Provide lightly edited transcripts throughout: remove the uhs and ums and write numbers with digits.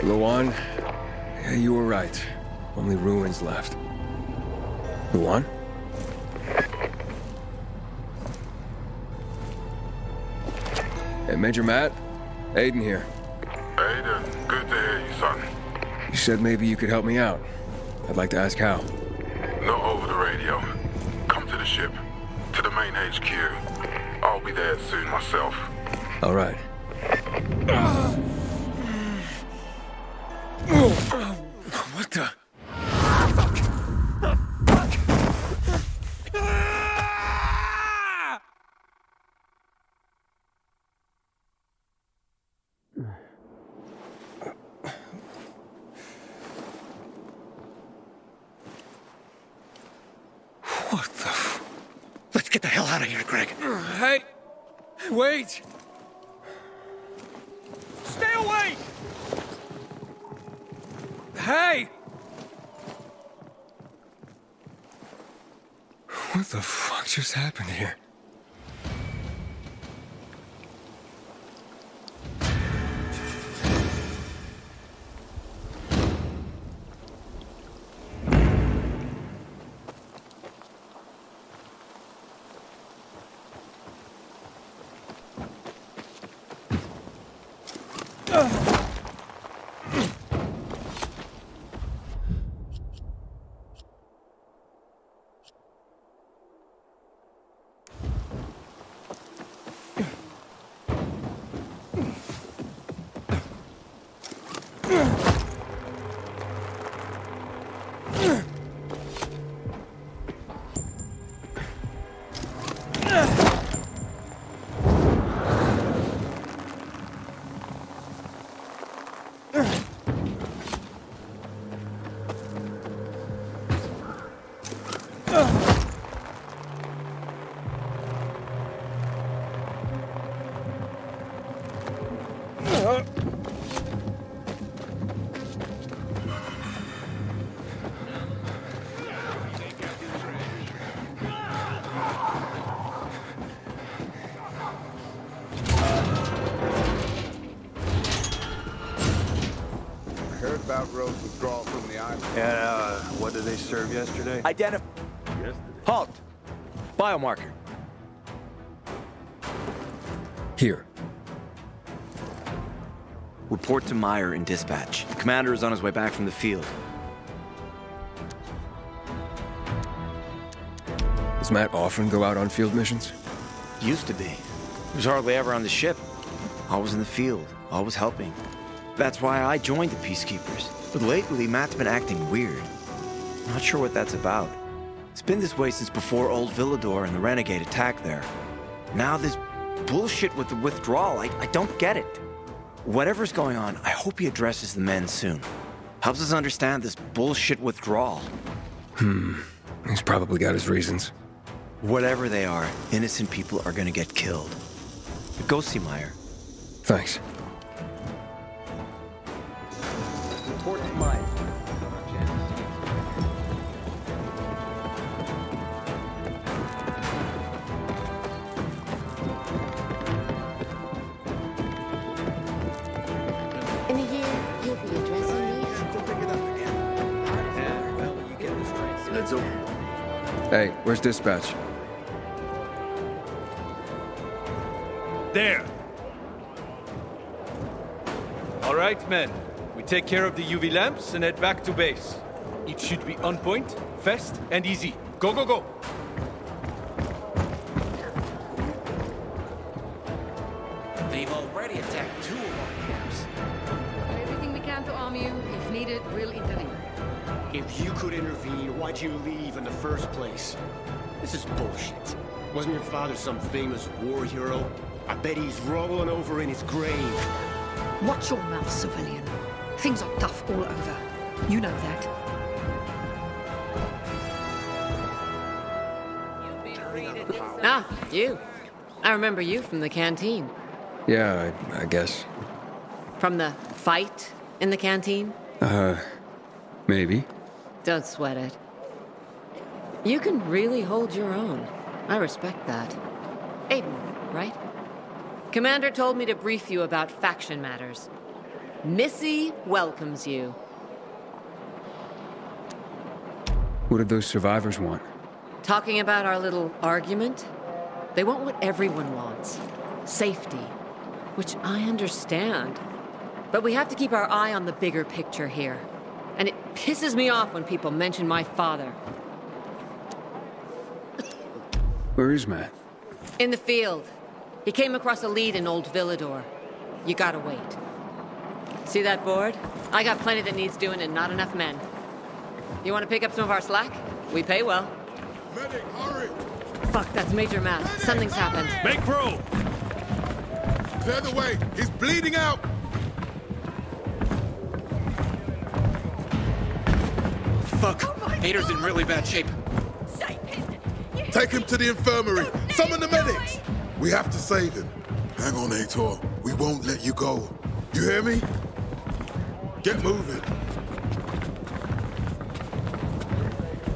Luan? Yeah, you were right. Only ruins left. Luan? Hey, Major Matt? Aiden here. Aiden, good to hear you, son. You said maybe you could help me out. I'd like to ask how. Not over the radio. Come to the ship. To the main HQ. I'll be there soon myself. All right. What the? What the f... Let's get the hell out of here, Greg. Hey! Wait! Stay away! Hey! What the fuck just happened here? About Rose withdrawal from the island. And, what did they serve yesterday? Halt! Biomarker. Here. Report to Meyer in dispatch. The commander is on his way back from the field. Does Matt often go out on field missions? Used to be. He was hardly ever on the ship. Always in the field, always helping. That's why I joined the Peacekeepers. But lately, Matt's been acting weird. Not sure what that's about. It's been this way since before old Villedor and the Renegade attack there. Now this bullshit with the withdrawal, I don't get it. Whatever's going on, I hope he addresses the men soon. Helps us understand this bullshit withdrawal. He's probably got his reasons. Whatever they are, innocent people are gonna get killed. But go see Meyer. Thanks. Report to Mike. In a year, you'll be addressing me. Let's open. Hey, where's dispatch? There! All right, men. We take care of the UV lamps and head back to base. It should be on point, fast, and easy. Go, go, go! They've already attacked 2 of our camps. Everything we can to arm you. If needed, we'll intervene. If you could intervene, why'd you leave in the first place? This is bullshit. Wasn't your father some famous war hero? I bet he's rolling over in his grave. Watch your mouth, civilian. Things are tough all over. You know that. Ah, you. I remember you from the canteen. Yeah, I guess. From the fight in the canteen? Maybe. Don't sweat it. You can really hold your own. I respect that. Aiden, right? Commander told me to brief you about faction matters. Missy welcomes you. What did those survivors want? Talking about our little argument? They want what everyone wants. Safety. Which I understand. But we have to keep our eye on the bigger picture here. And it pisses me off when people mention my father. Where is Matt? In the field. He came across a lead in old Villedor. You gotta wait. See that board? I got plenty that needs doing and not enough men. You want to pick up some of our slack? We pay well. Medic, hurry! Fuck, that's Major Matt. Something's happened. Make room! Clear the way! He's bleeding out! Fuck! Aiden's in really bad shape. Take him to the infirmary! Summon the medics! We have to save him. Hang on, Aitor. We won't let you go. You hear me? Get moving.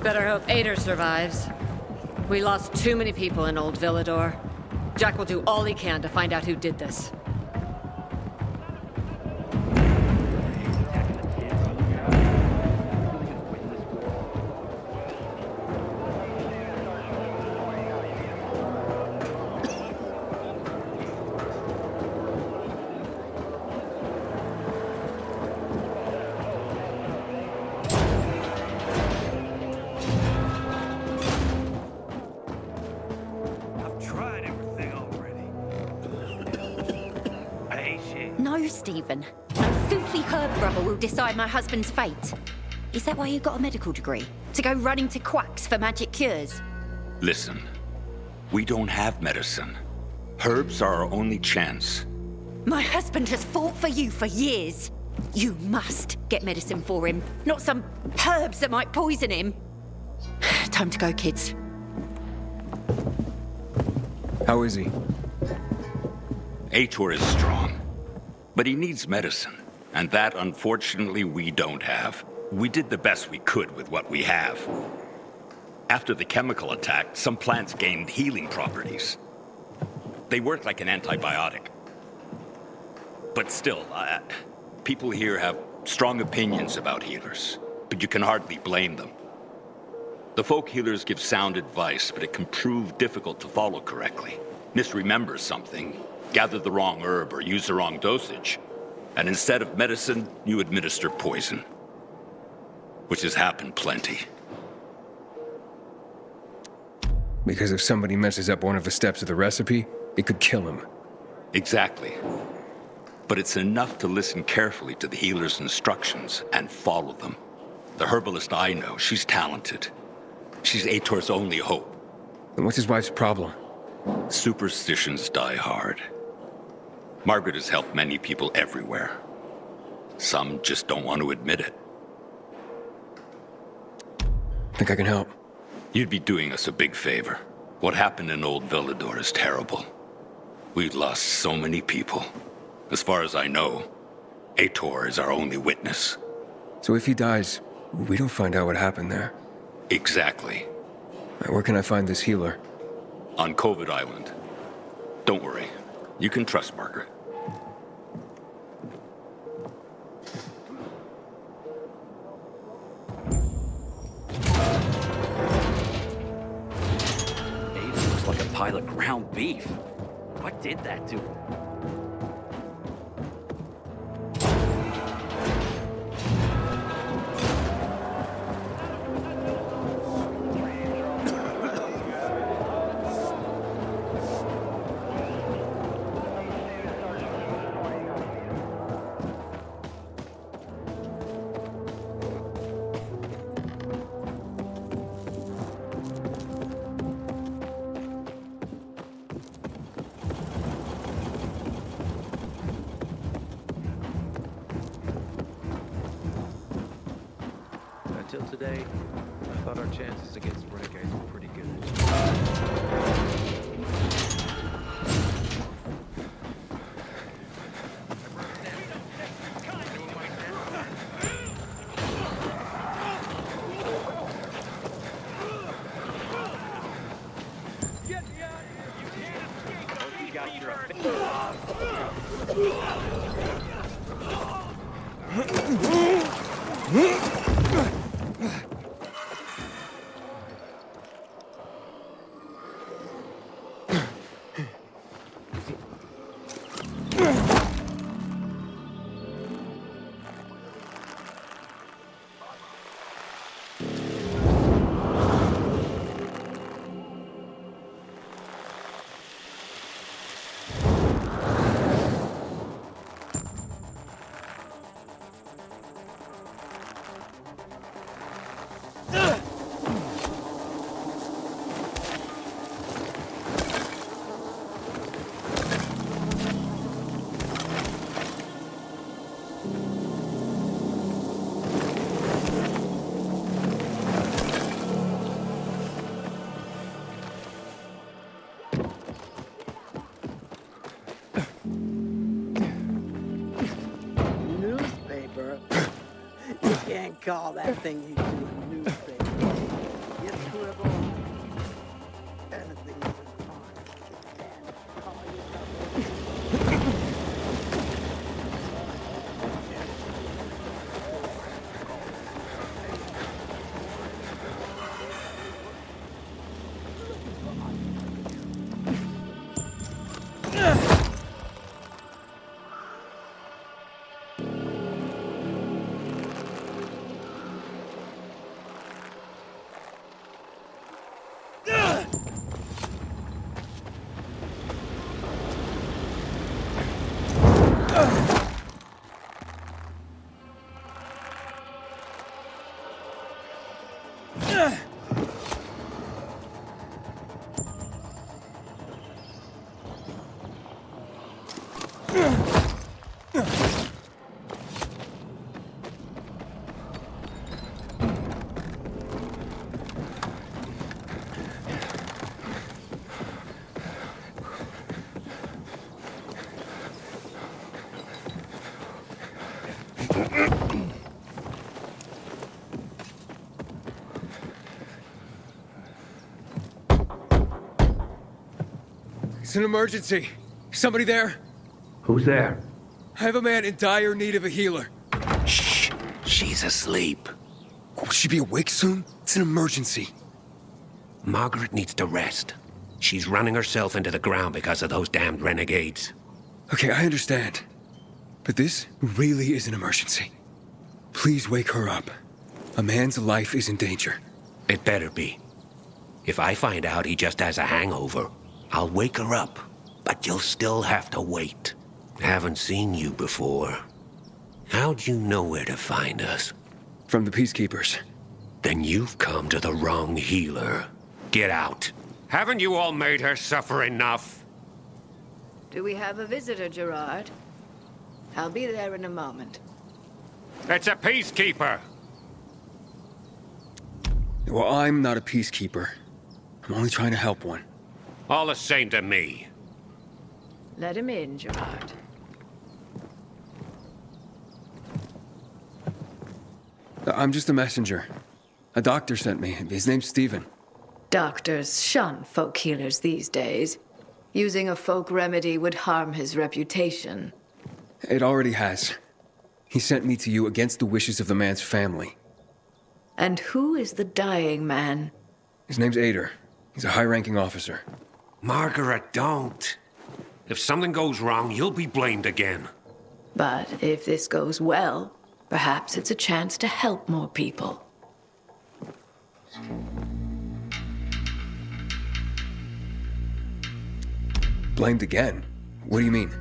Better hope Aiden survives. We lost too many people in old Villedor. Jack will do all he can to find out who did this. No, Stephen. No filthy herb grubber will decide my husband's fate. Is that why you got a medical degree? To go running to quacks for magic cures? Listen, we don't have medicine. Herbs are our only chance. My husband has fought for you for years. You must get medicine for him, not some herbs that might poison him. Time to go, kids. How is he? Aitor is strong, but he needs medicine, and that, unfortunately, we don't have. We did the best we could with what we have. After the chemical attack, some plants gained healing properties. They work like an antibiotic. But still, people here have strong opinions about healers, but you can hardly blame them. The folk healers give sound advice, but it can prove difficult to follow correctly. Misremember something, gather the wrong herb, or use the wrong dosage. And instead of medicine, you administer poison. Which has happened plenty. Because if somebody messes up one of the steps of the recipe, it could kill him. Exactly. But it's enough to listen carefully to the healer's instructions and follow them. The herbalist I know, she's talented. She's Aitor's only hope. And what's his wife's problem? Superstitions die hard. Margaret has helped many people everywhere. Some just don't want to admit it. Think I can help? You'd be doing us a big favor. What happened in old Villedor is terrible. We've lost so many people. As far as I know, Aitor is our only witness. So if he dies, we don't find out what happened there. Exactly. Where can I find this healer? On COVID Island. Don't worry. You can trust Margaret. Aiden looks like a pile of ground beef. What did that to him? Until today, I thought our chances against renegades were pretty good. Newspaper? You can't call that thing you do a newspaper. You scribble anything you can find. Call yourself It's an emergency. Somebody there? Who's there? I have a man in dire need of a healer. Shh. She's asleep. Will she be awake soon? It's an emergency. Margaret needs to rest. She's running herself into the ground because of those damned renegades. Okay, I understand. But this really is an emergency. Please wake her up. A man's life is in danger. It better be. If I find out he just has a hangover, I'll wake her up. But you'll still have to wait. Haven't seen you before. How'd you know where to find us? From the Peacekeepers. Then you've come to the wrong healer. Get out. Haven't you all made her suffer enough? Do we have a visitor, Gerard? I'll be there in a moment. It's a peacekeeper. Well, I'm not a peacekeeper. I'm only trying to help one. All the same to me. Let him in, Gerard. I'm just a messenger. A doctor sent me. His name's Stephen. Doctors shun folk healers these days. Using a folk remedy would harm his reputation. It already has. He sent me to you against the wishes of the man's family. And who is the dying man? His name's Aiden. He's a high-ranking officer. Margaret, don't. If something goes wrong, you'll be blamed again. But if this goes well, perhaps it's a chance to help more people. Blamed again? What do you mean?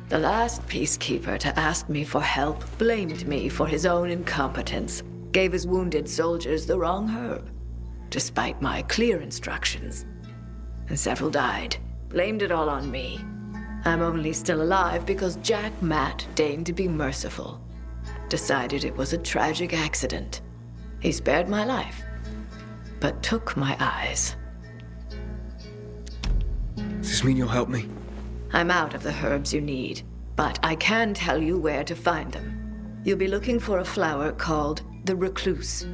The last peacekeeper to ask me for help blamed me for his own incompetence, gave his wounded soldiers the wrong herb, despite my clear instructions. And several died, blamed it all on me. I'm only still alive because Jack Matt deigned to be merciful. Decided it was a tragic accident. He spared my life, but took my eyes. Does this mean you'll help me? I'm out of the herbs you need, but I can tell you where to find them. You'll be looking for a flower called the recluse.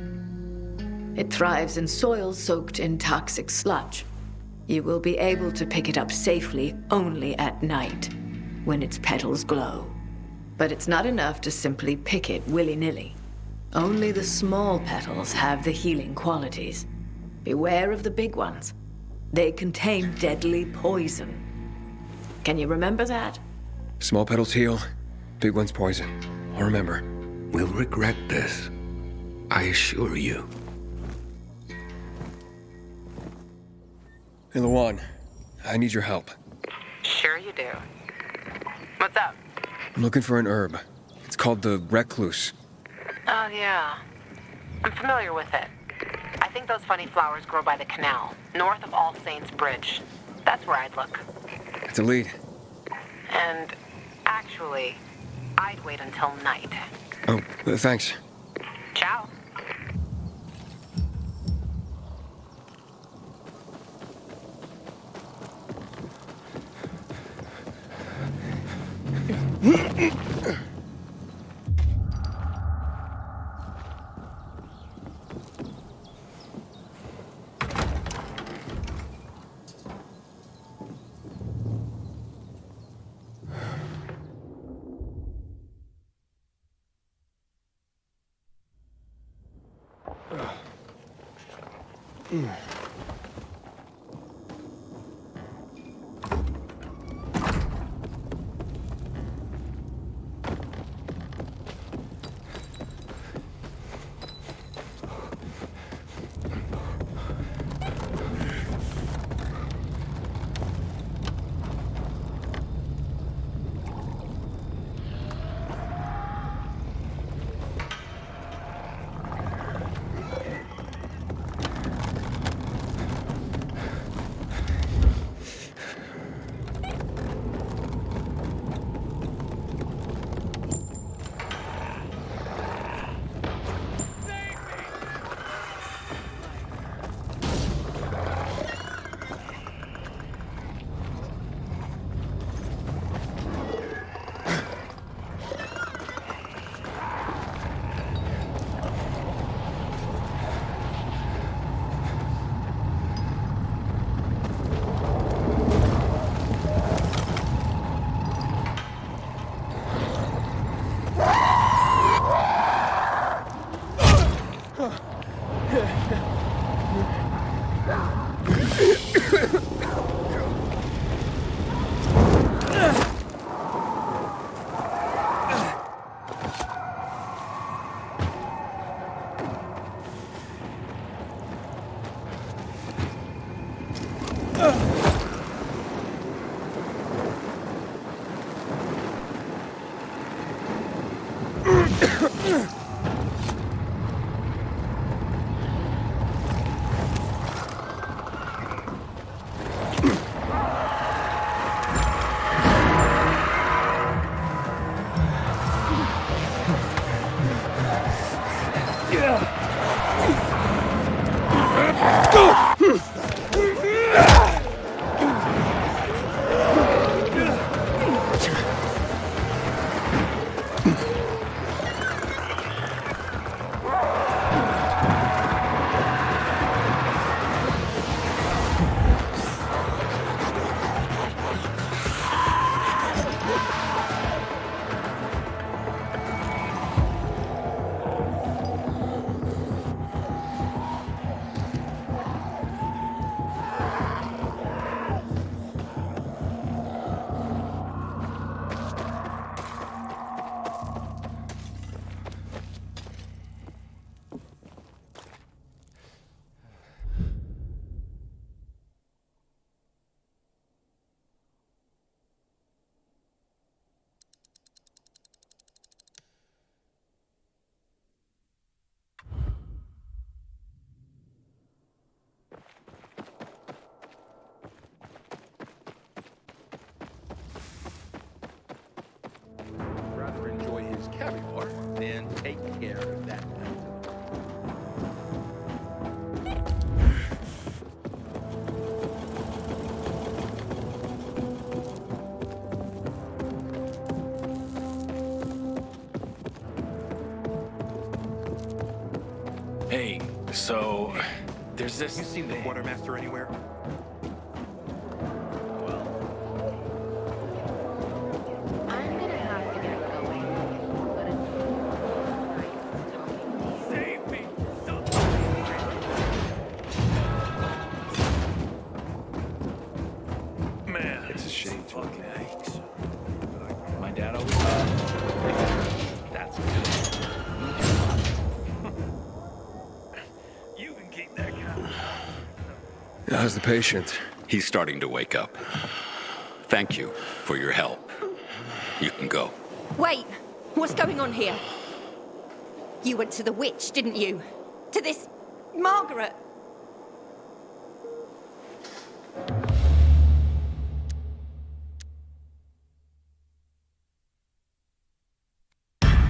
It thrives in soil soaked in toxic sludge. You will be able to pick it up safely only at night, when its petals glow. But it's not enough to simply pick it willy-nilly. Only the small petals have the healing qualities. Beware of the big ones. They contain deadly poison. Can you remember that? Small petals heal, big ones poison. I'll remember. We'll regret this. I assure you. Hey, Lawan, I need your help. Sure you do. What's up? I'm looking for an herb. It's called the recluse. Oh, yeah. I'm familiar with it. I think those funny flowers grow by the canal, north of All Saints Bridge. That's where I'd look. It's a lead. And actually, I'd wait until night. Oh, thanks. Ciao. Rather enjoy his caviar than take care of that night. Hey, so there's this. You seen the quartermaster anywhere? I'm gonna have to get going. Dad always thought. That's good. You can keep that guy. How's the patient? He's starting to wake up. Thank you for your help. You can go. Wait, what's going on here? You went to the witch, didn't you? To this Margaret.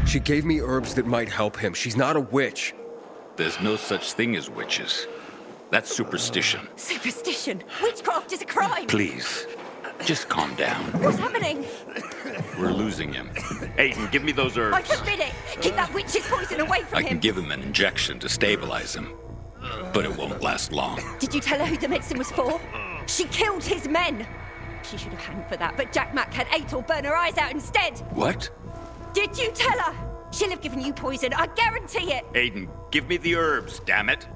She gave me herbs that might help him. She's not a witch. There's no such thing as witches. That's superstition. Superstition? Witchcraft is a crime! Please, just calm down. What's happening? We're losing him. Aiden, give me those herbs. I forbid it! Keep that witch's poison away from I him! can give him an injection to stabilize him, but it won't last long. Did you tell her who the medicine was for? She killed his men! She should have hanged for that, but Jack Mack had Aitor burn her eyes out instead! What? Did you tell her? She'll have given you poison, I guarantee it! Aiden, give me the herbs, damn it.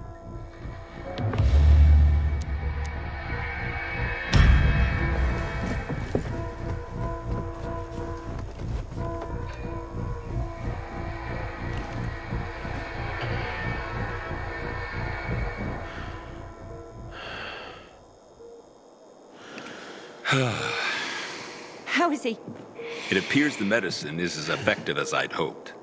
How is he? It appears the medicine is as effective as I'd hoped.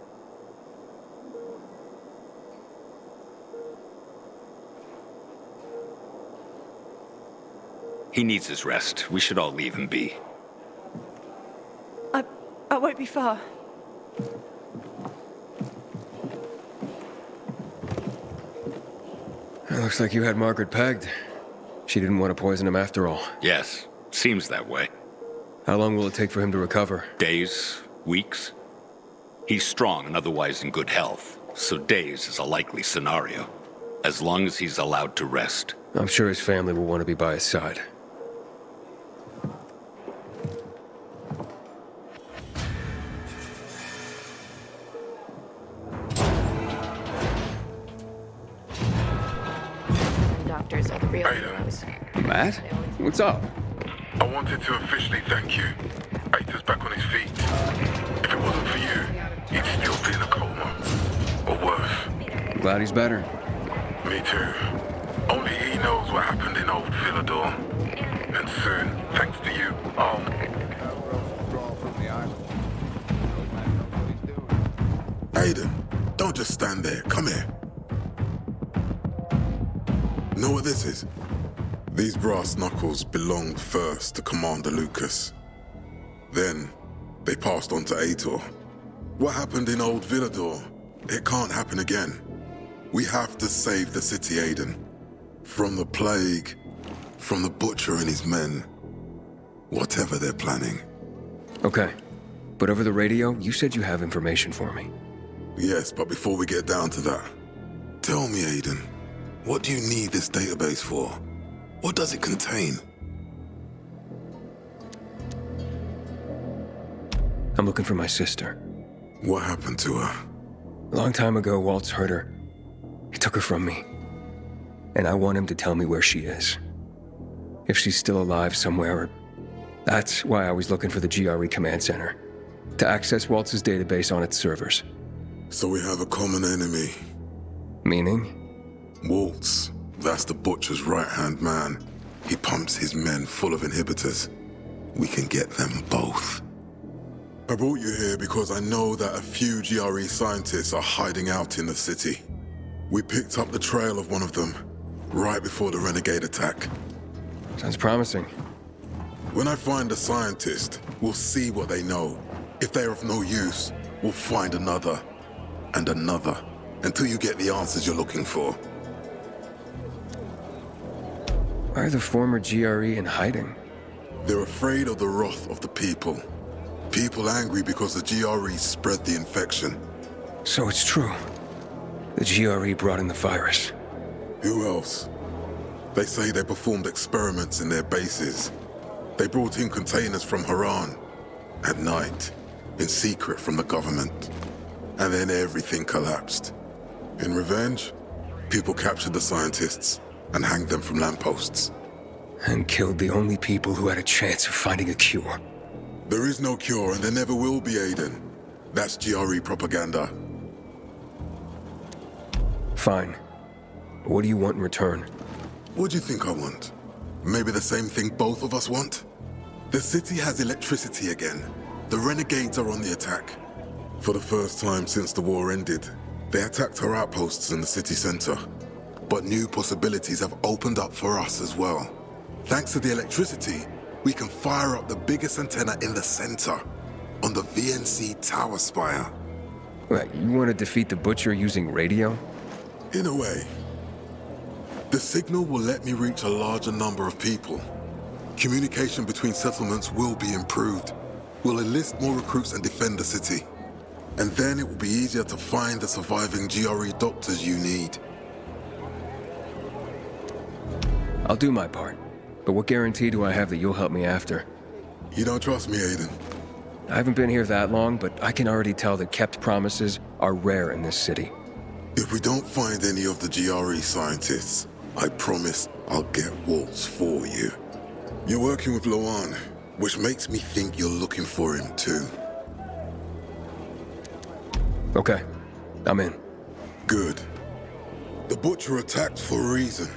He needs his rest. We should all leave him be. I won't be far. It looks like you had Margaret pegged. She didn't want to poison him after all. Yes, seems that way. How long will it take for him to recover? Days, weeks. He's strong and otherwise in good health, so days is a likely scenario, as long as he's allowed to rest. I'm sure his family will want to be by his side. Doctors are the real Aiden. heroes. Matt? What's up? I wanted to officially thank you. Aiden's back on his feet. If it wasn't for you, he'd still be in a coma. Or worse. I'm glad he's better. Me too. Only he knows what happened in old Villedor. And soon, thanks to you, I'll... Aiden, don't just stand there. Come here. Know what this is? These brass knuckles belonged first to Commander Lucas. Then, they passed on to Aitor. What happened in old Villedor, it can't happen again. We have to save the city, Aiden. From the plague, from the butcher and his men. Whatever they're planning. Okay. But over the radio, you said you have information for me. Yes, but before we get down to that, tell me, Aiden, what do you need this database for? What does it contain? I'm looking for my sister. What happened to her? A long time ago, Waltz hurt her. He took her from me. And I want him to tell me where she is. If she's still alive somewhere. That's why I was looking for the GRE command center. To access Waltz's database on its servers. So we have a common enemy. Meaning? Waltz. That's the butcher's right-hand man. He pumps his men full of inhibitors. We can get them both. I brought you here because I know that a few GRE scientists are hiding out in the city. We picked up the trail of one of them right before the renegade attack. Sounds promising. When I find a scientist, we'll see what they know. If they're of no use, we'll find another and another until you get the answers you're looking for. Why are the former GRE in hiding? They're afraid of the wrath of the people. People angry because the GRE spread the infection. So it's true. The GRE brought in the virus. Who else? They say they performed experiments in their bases. They brought in containers from Haran. At night. In secret from the government. And then everything collapsed. In revenge, people captured the scientists and hanged them from lampposts. And killed the only people who had a chance of finding a cure. There is no cure, and there never will be, Aiden. That's GRE propaganda. Fine. What do you want in return? What do you think I want? Maybe the same thing both of us want? The city has electricity again. The renegades are on the attack. For the first time since the war ended, they attacked our outposts in the city center. But new possibilities have opened up for us as well. Thanks to the electricity, we can fire up the biggest antenna in the center, on the VNC tower spire. What, you want to defeat the Butcher using radio? In a way. The signal will let me reach a larger number of people. Communication between settlements will be improved. We'll enlist more recruits and defend the city. And then it will be easier to find the surviving GRE doctors you need. I'll do my part. But what guarantee do I have that you'll help me after? You don't trust me, Aiden? I haven't been here that long, but I can already tell that kept promises are rare in this city. If we don't find any of the GRE scientists, I promise I'll get Waltz for you. You're working with Loan, which makes me think you're looking for him too. Okay, I'm in. Good. The Butcher attacked for a reason.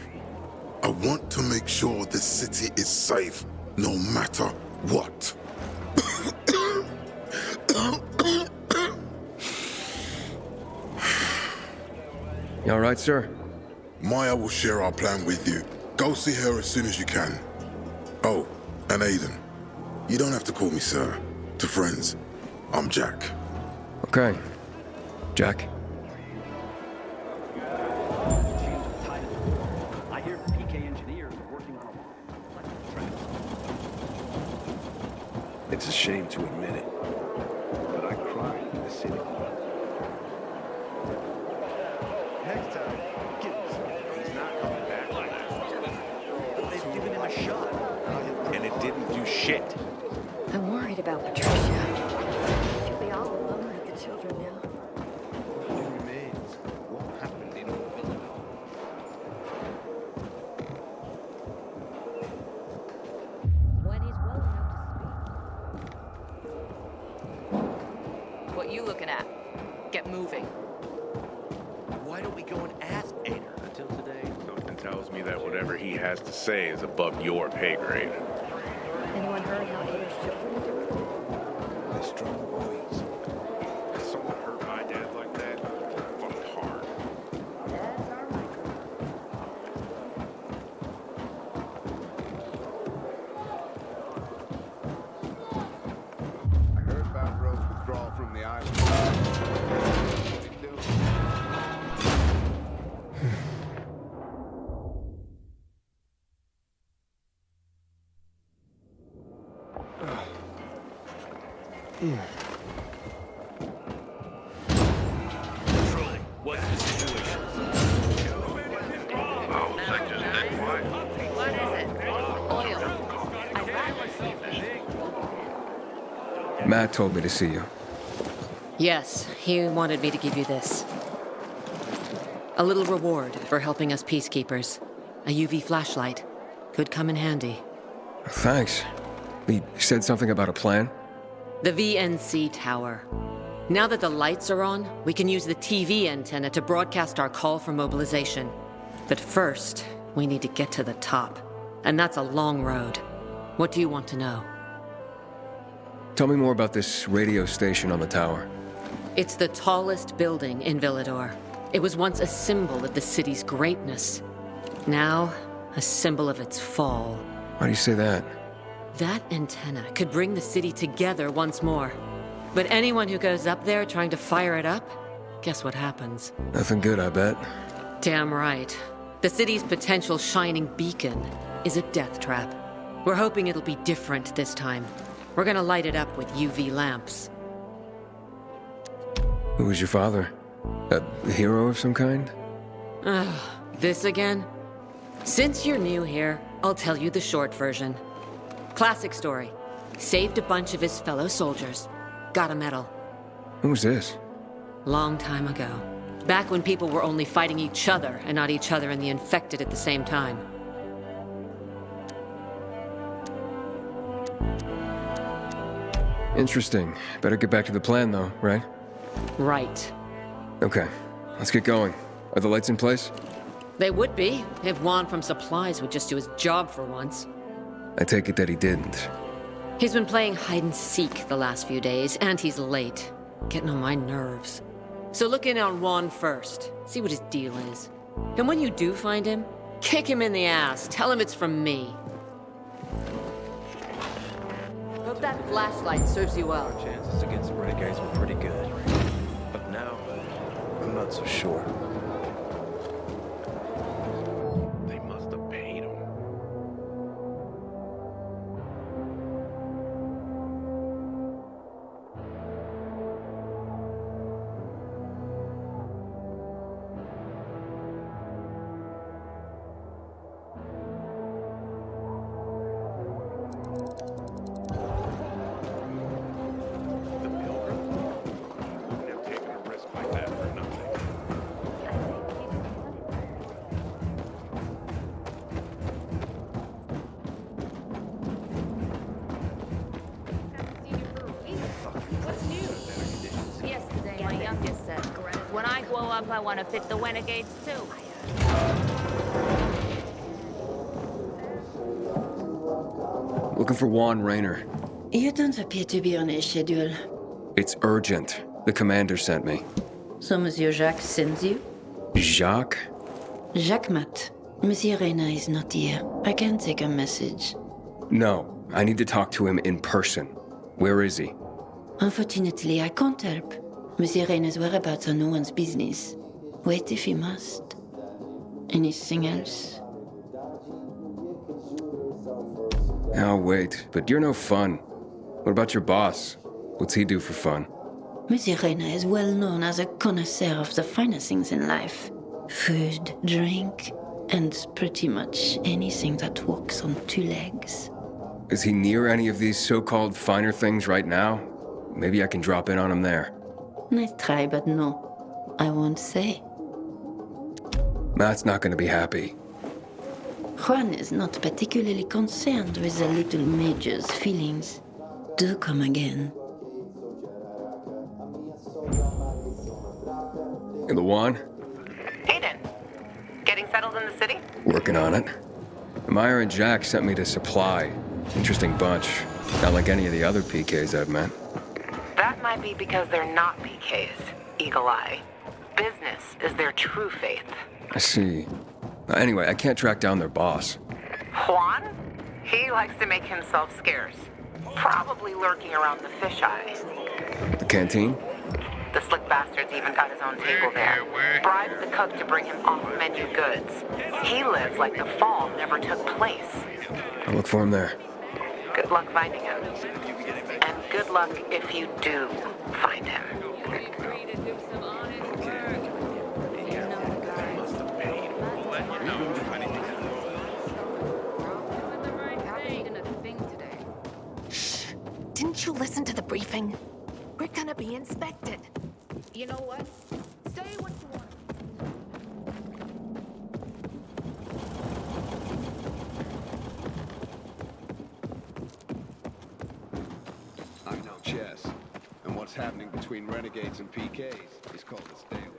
I want to make sure this city is safe, no matter what. You all right, sir? Maya will share our plan with you. Go see her as soon as you can. Oh, and Aiden. You don't have to call me sir. To friends, I'm Jack. Okay. Jack. I hear PK engineers are working on a... It's a shame to admit it, but I cried in the city. Next time, he's not coming back like that. They've given him a shot, and it didn't do shit. I'm worried about Patricia. She'll be all alone with the children now. What remains won't happen in Villedor. When he's well enough to speak. What you looking at? Get moving. Why don't we go and ask Aiden? Until today, Something tells me that whatever he has to say is above your pay grade. Anyone heard how Ada's children are doing? they're strong boys. If someone hurt my dad like that, fucked hard. I heard about Rose withdrawal from the island. What's the situation? Oh, sector's dead quiet. What is it? Oil. Matt told me to see you. Yes, he wanted me to give you this. A little reward for helping us peacekeepers. A UV flashlight. Could come in handy. Thanks. He said something about a plan? The VNC tower. Now that the lights are on, we can use the TV antenna to broadcast our call for mobilization. But first, we need to get to the top. And that's a long road. What do you want to know? Tell me more about this radio station on the tower. It's the tallest building in Villedor. It was once a symbol of the city's greatness. Now, a symbol of its fall. Why do you say that? That antenna could bring the city together once more. But anyone who goes up there trying to fire it up, guess what happens? Nothing good, I bet. Damn right. The city's potential shining beacon is a death trap. We're hoping it'll be different this time. We're gonna light it up with UV lamps. Who was your father? A hero of some kind? Ugh, this again? Since you're new here, I'll tell you the short version. Classic story. Saved a bunch of his fellow soldiers. Got a medal. Who's this? Long time ago. Back when people were only fighting each other and not each other and the infected at the same time. Interesting. Better get back to the plan, though, right? Right. Okay, let's get going. Are the lights in place? They would be, if Juan from Supplies would just do his job for once. I take it that he didn't. He's been playing hide and seek the last few days, and he's late. Getting on my nerves. So look in on Juan first. See what his deal is. And when you do find him, kick him in the ass. Tell him it's from me. Hope that flashlight serves you well. Our chances against renegades were pretty good. But now, I'm not so sure. They must have paid him. Yesterday, my youngest said, when I grow up, I want to fit the renegades too. Looking for Juan Raynor. You don't appear to be on a schedule. It's urgent. The commander sent me. So Monsieur Jacques sends you? Jacques? Jacques Mat. Monsieur Reyna is not here. I can take a message. No, I need to talk to him in person. Where is he? Unfortunately, I can't help. Monsieur Reyna's whereabouts are no one's business. Wait if you must. Anything else? I'll wait, but you're no fun. What about your boss? What's he do for fun? Monsieur Reyna is well known as a connoisseur of the finer things in life. Food, drink, and pretty much anything that walks on two legs. Is he near any of these so-called finer things right now? Maybe I can drop in on him there. Nice try, but no. I won't say. Matt's not gonna be happy. Juan is not particularly concerned with the little major's feelings. Do come again. And the Juan? Aiden, getting settled in the city? Working on it. Meyer and Jack sent me to Supply. Interesting bunch. Not like any of the other PKs I've met. That might be because they're not PKs, Eagle Eye. Business is their true faith. I see. Anyway, I can't track down their boss. Juan? He likes to make himself scarce. Probably lurking around the fisheye. The canteen? The slick bastard's even got his own table there. Bribes the cook to bring him off-menu goods. He lives like the fall never took place. I'll look for him there. Good luck finding him. And good luck if you do find him. Shh. Didn't you listen to the briefing? We're gonna be inspected. You know what? Say what you want. I know chess. And what's happening between renegades and PKs is called a stalemate.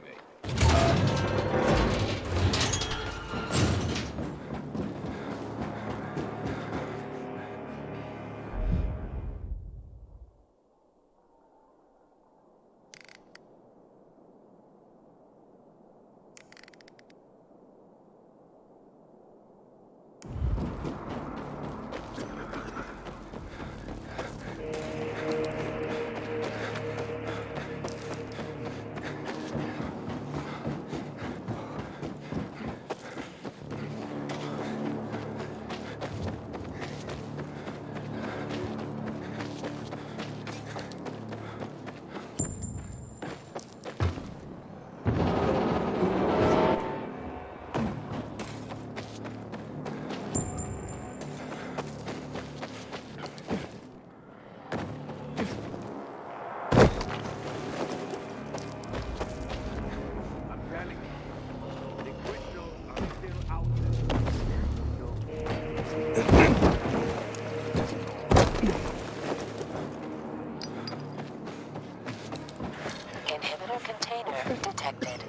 container detected.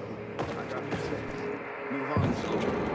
Move on, soldier.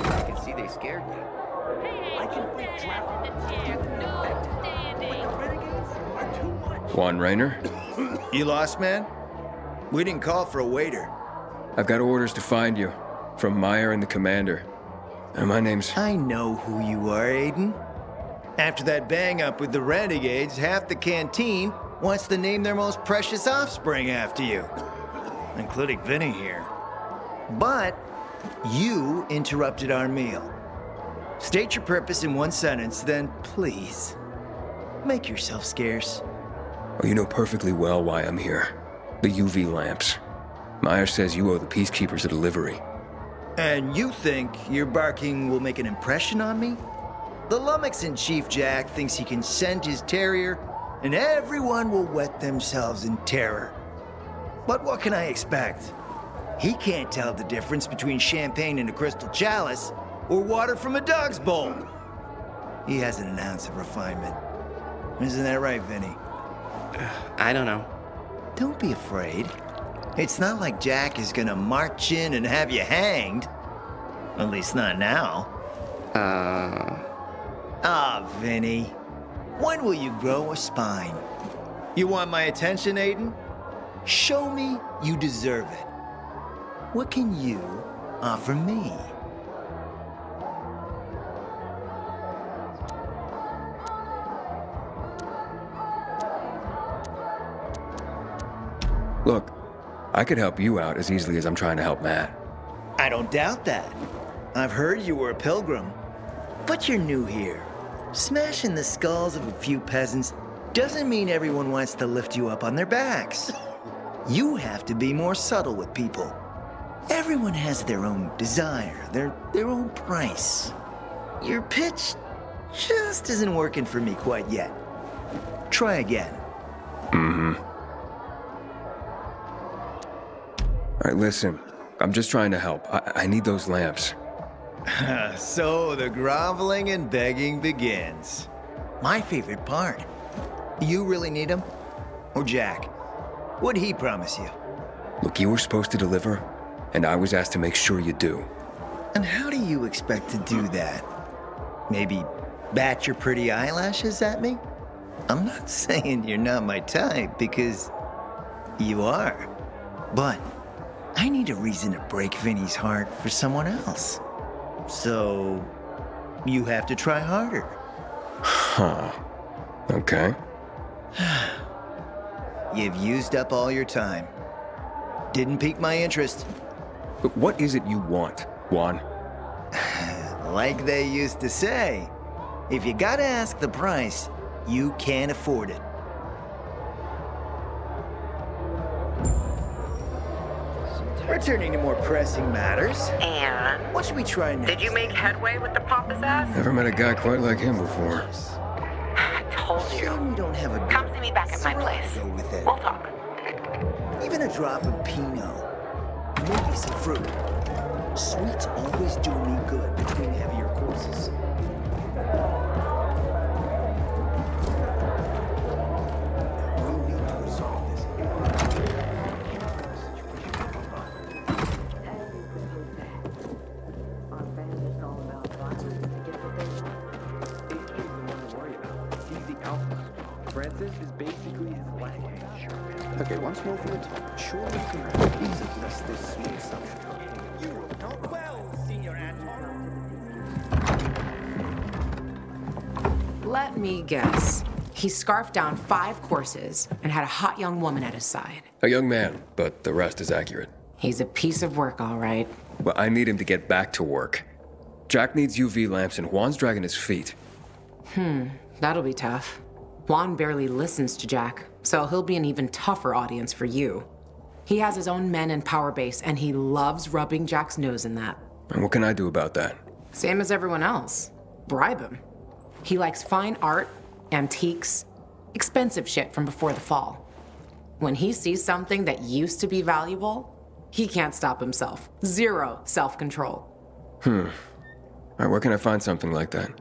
I can see they scared me. Juan Raynor? You lost, man? We didn't call for a waiter. I've got orders to find you. From Meyer and the commander. And my name's... I know who you are, Aiden. After that bang-up with the Renegades, half the canteen wants to name their most precious offspring after you. Including Vinny here. But you interrupted our meal. State your purpose in one sentence, then please, make yourself scarce. Oh, you know perfectly well why I'm here. The UV lamps. Meyer says you owe the Peacekeepers a delivery. And you think your barking will make an impression on me? The Lummox-in-Chief Jack thinks he can send his terrier, and everyone will wet themselves in terror. But what can I expect? He can't tell the difference between champagne in a crystal chalice or water from a dog's bowl. He hasn't an ounce of refinement. Isn't that right, Vinny? I don't know. Don't be afraid. It's not like Jack is gonna march in and have you hanged. At least not now. Vinny. When will you grow a spine? You want my attention, Aiden? Show me you deserve it. What can you offer me? Look, I could help you out as easily as I'm trying to help Matt. I don't doubt that. I've heard you were a pilgrim. But you're new here. Smashing the skulls of a few peasants doesn't mean everyone wants to lift you up on their backs. You have to be more subtle with people. Everyone has their own desire, their own price. Your pitch just isn't working for me quite yet. Try again. All right, listen. I'm just trying to help. I need those lamps. So the groveling and begging begins. My favorite part. You really need them? Or Jack? What'd he promise you? Look, you were supposed to deliver, and I was asked to make sure you do. And how do you expect to do that? Maybe bat your pretty eyelashes at me? I'm not saying you're not my type, because you are. But I need a reason to break Vinny's heart for someone else. So you have to try harder. Huh. Okay. You've used up all your time. Didn't pique my interest. But what is it you want, Juan? Like they used to say, if you gotta ask the price, you can't afford it. Returning to more pressing matters. And? What should we try next? Did you make headway with the pompous ass? Never met a guy quite like him before. I told you. We don't have a Come see me back at my place. Go with it. We'll talk. Even a drop of Pinot. Maybe some fruit. Sweets always do me good between heavier courses. We need to resolve this. Francis is basically his lag. Okay, once more from the top. Surely we can address this smooth suction. You will not well, Senior Anton. Let me guess. He scarfed down 5 courses and had a hot young woman at his side. A young man, but the rest is accurate. He's a piece of work, all right. Well, I need him to get back to work. Jack needs UV lamps and Juan's dragging his feet. That'll be tough. Juan barely listens to Jack, so he'll be an even tougher audience for you. He has his own men and power base, and he loves rubbing Jack's nose in that. And what can I do about that? Same as everyone else. Bribe him. He likes fine art, antiques, expensive shit from before the fall. When he sees something that used to be valuable, he can't stop himself. Zero self-control. All right, where can I find something like that?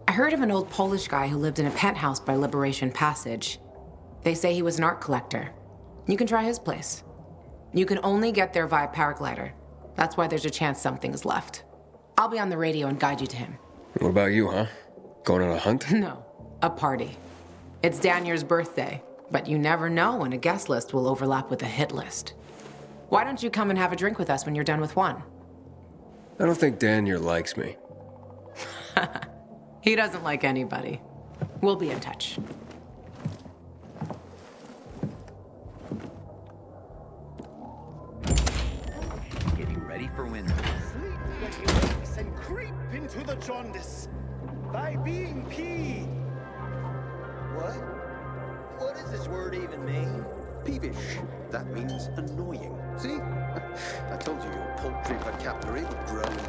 I heard of an old Polish guy who lived in a penthouse by Liberation Passage. They say he was an art collector. You can try his place. You can only get there via paraglider. That's why there's a chance something's left. I'll be on the radio and guide you to him. What about you, huh? Going on a hunt? No, a party. It's Danier's birthday, but you never know when a guest list will overlap with a hit list. Why don't you come and have a drink with us when you're done with one? I don't think Danier likes me. He doesn't like anybody. We'll be in touch. Getting ready for winter. Sleep when he wakes and creep into the jaundice by being peed. What? What does this word even mean? Peevish. That means annoying. See? I told you your paltry vocabulary would grow in me.